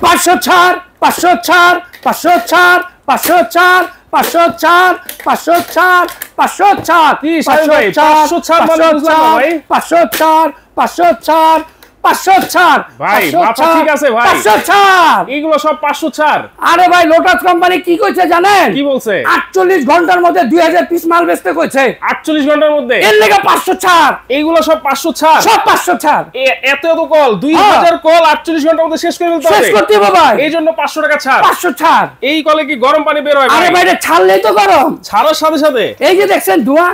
500 ছাড় 500 ছাড় 500 ছাড় 500 ছাড় 500 ছাড় 500 ছাড় 500 ছাড় 500 ছাড় মানে বুঝলাম না ভাই 500 ছাড় 500 ছাড় 500 ছাড় ভাই মাথা ঠিক আছে ভাই 500 ছাড় এইগুলো সব 500 ছাড় আরে ভাই লোটাস কোম্পানি কি কইছে জানেন কি বলছে 48 ঘন্টার মধ্যে 2000 পিস মাল বেচতে কইছে 48 ঘন্টার মধ্যে এর লাগা 500 ছাড় এইগুলো সব 500 ছাড় সব 500 ছাড় এত কল 2000 কল 48 ঘন্টার মধ্যে শেষ করে ফেলতে হবে শেষ করতে হবে ভাই এইজন্য 500 টাকা ছাড় 500 ছাড় এই কলে কি গরম পানি বের হয় ভাই আরে ভাই এটা ছাড়লেই তো গরম ছাড়ার সাথে সাথে এই যে দেখছেন ধোঁয়া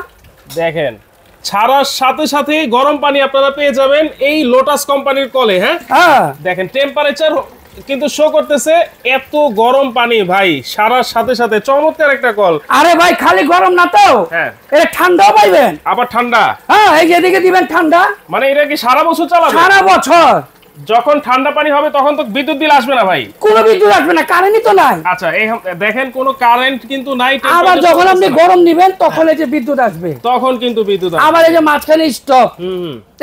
দেখেন ছাড়ার সাথে সাথে গরম পানি আপনারা পেয়ে যাবেন এই লোটাস কোম্পানির কলে হ্যাঁ দেখেন টেম্পারেচার কিন্তু শো করতেছে এত গরম পানি ভাই সারার সাথে সাথে চমৎকার একটা কল আরে ভাই খালি গরম না তো হ্যাঁ এটা ঠান্ডাও পাইবেন আবার ঠান্ডা হ্যাঁ এই যে এদিকে দিবেন ঠান্ডা মানে এটা কি সারা বছর চালাবে সারা বছর যখন ঠান্ডা পানি হবে তখন তো বিদ্যুৎ বিল আসবে না ভাই কোনো বিদ্যুৎ আসবে না কারেন্টই তো নাই আচ্ছা এই দেখেন কোনো কারেন্ট কিন্তু নাই আবার যখন আপনি গরম নেবেন তখন এই যে বিদ্যুৎ আসবে তখন কিন্তু বিদ্যুৎ আসবে আবার এই যে মাঝখানে স্টপ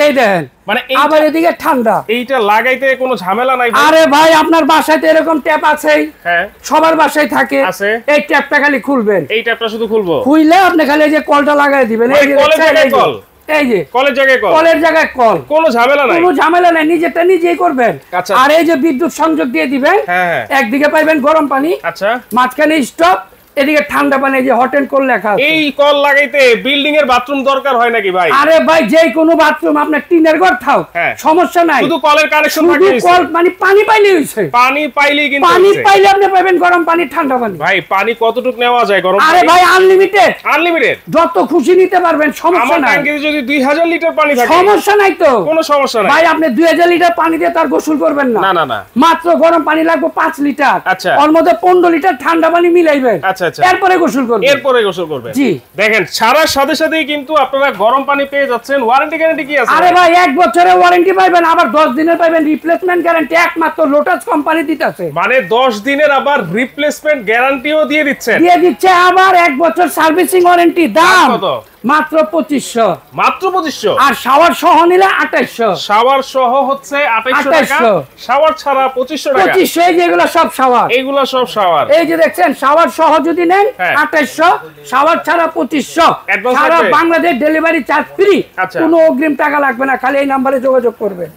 এই দেখেন মানে আবার এদিকে ঠান্ডা এইটা লাগাইতে কোনো ঝামেলা নাই আরে ভাই আপনার বাসায় তো এরকম ট্যাপ আছেই হ্যাঁ সবার বাসায় থাকে আছে এই ট্যাপটা খালি খুলবেন এই ট্যাপটা শুধু খুলবো খুললে আপনি খালি এই যে কলটা লাগাই দিবেন এই যে কলের জায়গায় কল এই যে কলের জায়গায় কল কলের জায়গায় কল কোনো ঝামেলা নাই কোনো ঝামেলা নাই নিজেরটা নিজেই করবেন আচ্ছা আর এই যে বিদ্যুৎ সংযোগ দিয়ে দিবেন হ্যাঁ একদিকে পাইবেন গরম পানি আচ্ছা মাঝখানে স্টপ এদিকে ঠান্ডা পানি যে হট এন্ড কোল্ড লেখা আছে এই কল লাগাইতে বিল্ডিং এর বাথরুম দরকার হয় নাকি ভাই আরে ভাই যে কোনো বাথরুম আপনার টিনের ঘর থাও সমস্যা নাই শুধু কলের কানেকশন থাকলে শুধু কল মানে পানি পাইলেই হইছে পানি পাইলেই কিন্তু পানি পাইলে আপনি পাবেন গরম পানি ঠান্ডা পানি ভাই পানি কতটুকু নেওয়া যায় গরম আরে ভাই আনলিমিটেড আনলিমিটেড যত খুশি নিতে পারবেন সমস্যা নাই আমার ট্যাঙ্কে যদি 2000 লিটার পানি থাকে সমস্যা নাই তো কোনো সমস্যা নাই ভাই আপনি 2000 লিটার পানি দিয়ে তার গোসল করবেন না না না না মাত্র গরম পানি লাগবে 5 লিটার আচ্ছা ওর মধ্যে 15 লিটার ঠান্ডা পানি মিলাইবেন আচ্ছা আচ্ছা এরপরে গোসল করবেন এরপরে গোসল করবেন জি দেখেন সারার সাথে সাথেই কিন্তু আপনারা গরম পানি পেয়ে যাচ্ছেন ওয়ারেন্টি গ্যারান্টি কি আছে আরে ভাই 1 বছরের ওয়ারেন্টি পাবেন আবার 10 দিনের পাবেন রিপ্লেসমেন্ট গ্যারান্টি একমাত্র লোটাস কোম্পানি দিতেছে মানে 10 দিনের আবার রিপ্লেসমেন্ট গ্যারান্টিও দিয়ে দিচ্ছে আবার 1 বছর সার্ভিসিং ওয়ারেন্টি দাম কত মাত্র 2500 মাত্র 2500 আর শাওয়ার সহ নিলে 2800 শাওয়ার সহ হচ্ছে 2800 টাকা শাওয়ার ছাড়া 2500 টাকা 2500 এই যেগুলো সব শাওয়ার এইগুলো সব শাওয়ার এই যে দেখছেন শাওয়ার সহ যদি নেন 2800 শাওয়ার ছাড়া 2500 সারা বাংলাদেশ ডেলিভারি চার্জ ফ্রি কোনো অগ্রিম টাকা লাগবে না খালি এই নম্বরে যোগাযোগ করবেন